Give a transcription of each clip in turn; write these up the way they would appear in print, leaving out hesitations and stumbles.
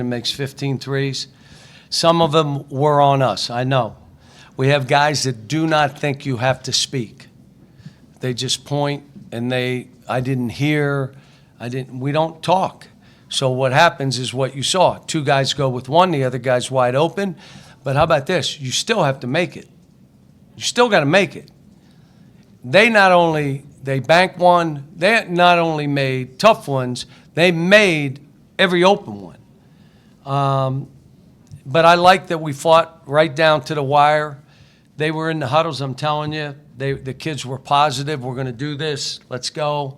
and makes 15 threes. Some of them were on us, I know. We have guys that do not think you have to speak. They just point and I didn't hear, we don't talk. So what happens is what you saw. Two guys go with one, the other guy's wide open. But how about this? You still have to make it. You still got to make it. They banked one, they not only made tough ones, they made every open one. But I like that we fought right down to the wire. They were in the huddles, I'm telling you. The kids were positive. We're going to do this. Let's go.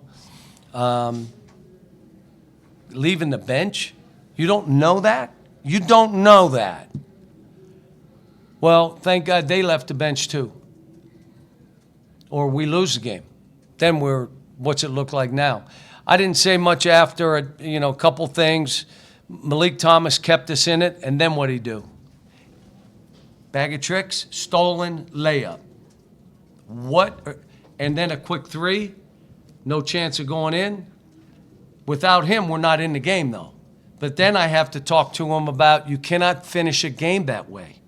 Leaving the bench? You don't know that? You don't know that. Well, thank God they left the bench too. Or we lose the game. Then what's it look like now? I didn't say much after, a couple things. Malik Thomas kept us in it, and then what'd he do? Bag of tricks, stolen, layup. What? And then a quick three, no chance of going in. Without him, we're not in the game, though. But then I have to talk to him about you cannot finish a game that way.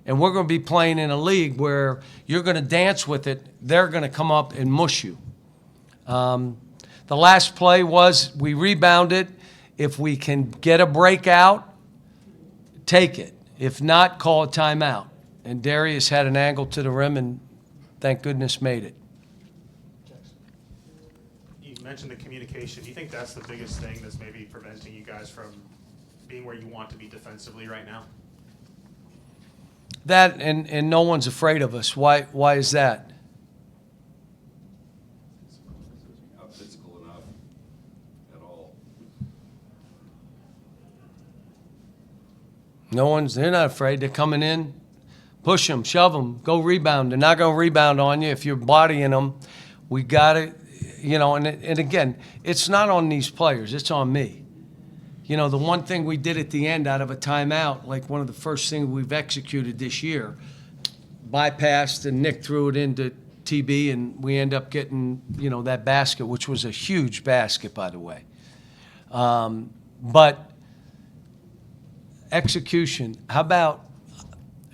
And we're going to be playing in a league where you're going to dance with it. They're going to come up and mush you. The last play was we rebounded. If we can get a breakout, take it. If not, call a timeout. And Darius had an angle to the rim and thank goodness made it. You mentioned the communication. Do you think that's the biggest thing that's maybe preventing you guys from being where you want to be defensively right now? That and no one's afraid of us. Why is that? Not physical enough at all. They're not afraid. They're coming in, push them, shove them, go rebound. They're not going to rebound on you if you're bodying them. We got to, and again, it's not on these players. It's on me. The one thing we did at the end out of a timeout, like one of the first things we've executed this year, bypassed and Nick threw it into TB, and we end up getting, that basket, which was a huge basket, by the way. But execution, how about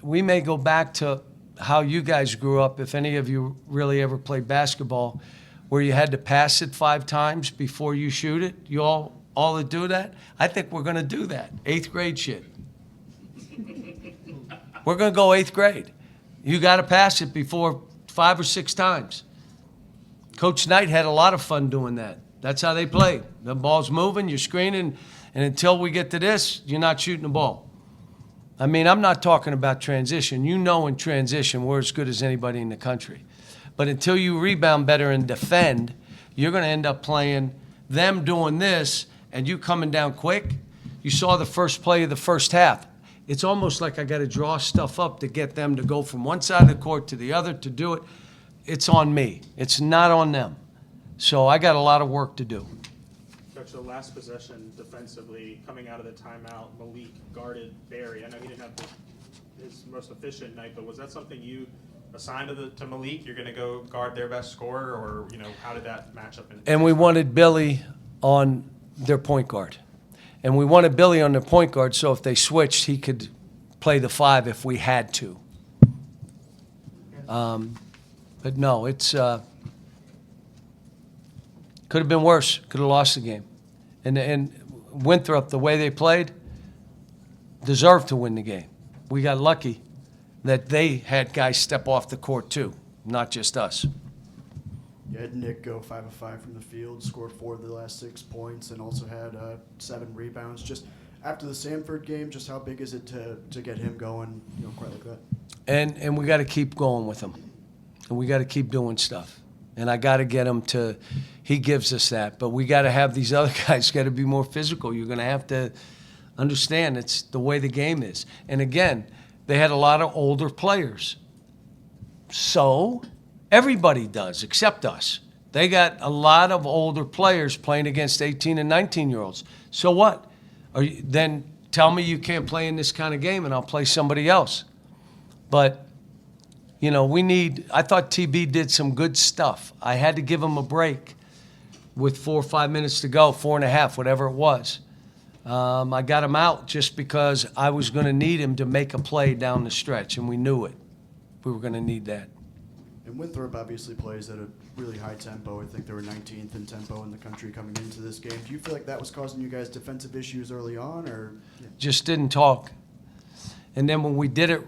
we may go back to how you guys grew up, if any of you really ever played basketball, where you had to pass it 5 times before you shoot it. You all that do that? I think we're going to do that. 8th grade shit. We're going to go 8th grade. You got to pass it before 5 or 6 times. Coach Knight had a lot of fun doing that. That's how they played. The ball's moving, you're screening, and until we get to this, you're not shooting the ball. I mean, I'm not talking about transition. In transition, we're as good as anybody in the country. But until you rebound better and defend, you're going to end up playing them doing this and you coming down quick. You saw the first play of the first half. It's almost like I got to draw stuff up to get them to go from one side of the court to the other to do it. It's on me. It's not on them. So I got a lot of work to do. Coach, the last possession defensively, coming out of the timeout, Malik guarded Barry. I know he didn't have his most efficient night, but was that something you assigned to Malik? You're going to go guard their best scorer, or how did that match up? And we wanted Billy on their point guard. And we wanted Billy on their point guard, so if they switched, he could play the 5 if we had to. But no, it's could have been worse. Could have lost the game. And Winthrop, the way they played, deserved to win the game. We got lucky that they had guys step off the court too, not just us. You had Nick go 5 of 5 from the field, scored 4 of the last 6 points, and also had 7 rebounds. Just after the Samford game, just how big is it to get him going, quite like that? And we got to keep going with him, and we got to keep doing stuff. And I got to get him to. He gives us that, but we got to have these other guys got to be more physical. You're going to have to understand it's the way the game is. And again, they had a lot of older players. So everybody does, except us. They got a lot of older players playing against 18 and 19-year-olds. So what? Then tell me you can't play in this kind of game, and I'll play somebody else. But, I thought TB did some good stuff. I had to give him a break with 4 or 5 minutes to go, 4.5, whatever it was. I got him out just because I was going to need him to make a play down the stretch, and we knew it. We were going to need that. And Winthrop obviously plays at a really high tempo. I think they were 19th in tempo in the country coming into this game. Do you feel like that was causing you guys defensive issues early on, or? Just didn't talk. And then when we did it,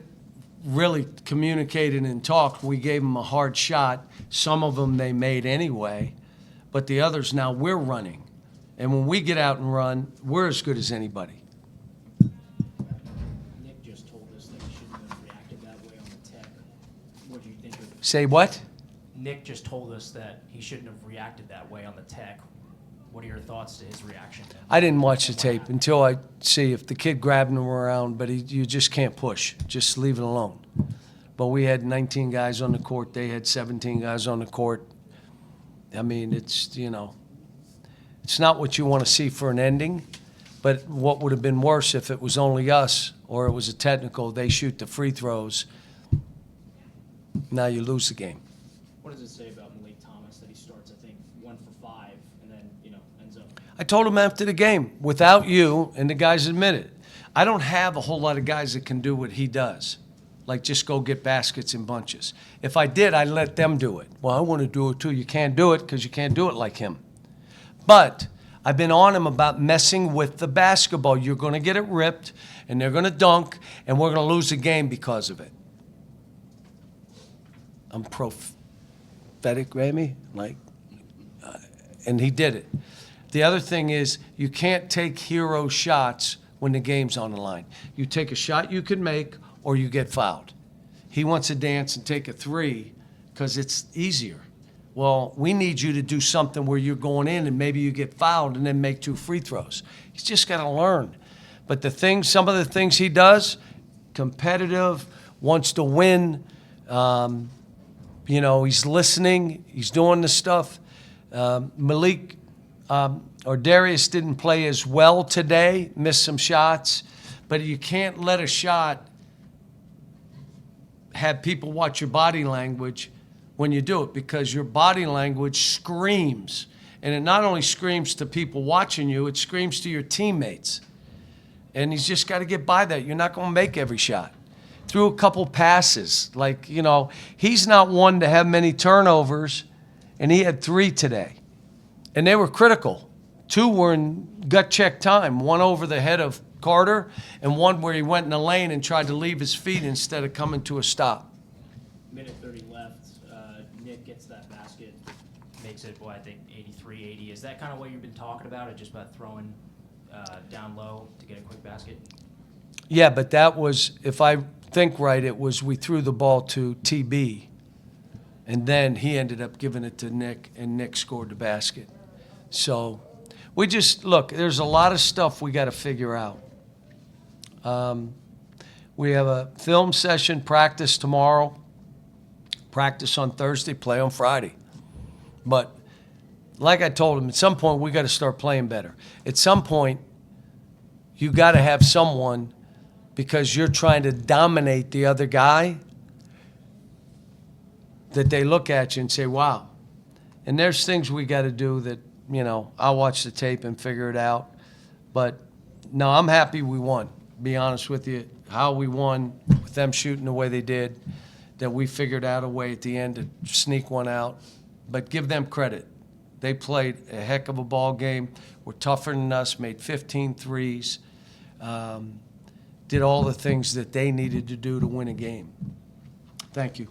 really communicated and talked, we gave them a hard shot. Some of them they made anyway, but the others now we're running. And when we get out and run, we're as good as anybody. Nick just told us that he shouldn't have reacted that way on the tech. What do you think of it? Say what? Nick just told us that he shouldn't have reacted that way on the tech. What are your thoughts to his reaction? I didn't watch the tape until I see if the kid grabbed him around, but you just can't push. Just leave it alone. But we had 19 guys on the court. They had 17 guys on the court. I mean, it's, you know, it's not what you want to see for an ending, but what would have been worse if it was only us or it was a technical, they shoot the free throws, now you lose the game. What does it say about Malik Thomas that he starts, I think, 1 for 5 and then, ends up? I told him after the game, without you, and the guys admitted, I don't have a whole lot of guys that can do what he does, like just go get baskets in bunches. If I did, I'd let them do it. Well, I want to do it too. You can't do it because you can't do it like him. But I've been on him about messing with the basketball. You're going to get it ripped, and they're going to dunk, and we're going to lose the game because of it. I'm prophetic, Ramy, and he did it. The other thing is you can't take hero shots when the game's on the line. You take a shot you can make or you get fouled. He wants to dance and take a 3 because it's easier. Well, we need you to do something where you're going in and maybe you get fouled and then make 2 free throws. He's just got to learn. But some of the things he does, competitive, wants to win, he's listening, he's doing the stuff. Malik or Darius didn't play as well today, missed some shots, but you can't let a shot have people watch your body language when you do it, because your body language screams. And it not only screams to people watching you, it screams to your teammates. And he's just got to get by that. You're not going to make every shot. Threw a couple passes. He's not one to have many turnovers, and he had 3 today. And they were critical. 2 were in gut check time, 1 over the head of Carter and 1 where he went in the lane and tried to leave his feet instead of coming to a stop. Minute 30 left. Nick gets that basket, makes it, I think 83-80. Is that kind of what you've been talking about, or just about throwing down low to get a quick basket? Yeah, but that was, if I think right, it was we threw the ball to TB, and then he ended up giving it to Nick, and Nick scored the basket. So we just, look, there's a lot of stuff we got to figure out. We have a film session, practice tomorrow, practice on Thursday, play on Friday. But like I told him, at some point we got to start playing better. At some point, you got to have someone, because you're trying to dominate the other guy, that they look at you and say, wow. And there's things we got to do that, I'll watch the tape and figure it out. But, no, I'm happy we won, be honest with you. How we won with them shooting the way they did, that we figured out a way at the end to sneak one out. But give them credit. They played a heck of a ball game, were tougher than us, made 15 threes, did all the things that they needed to do to win a game. Thank you.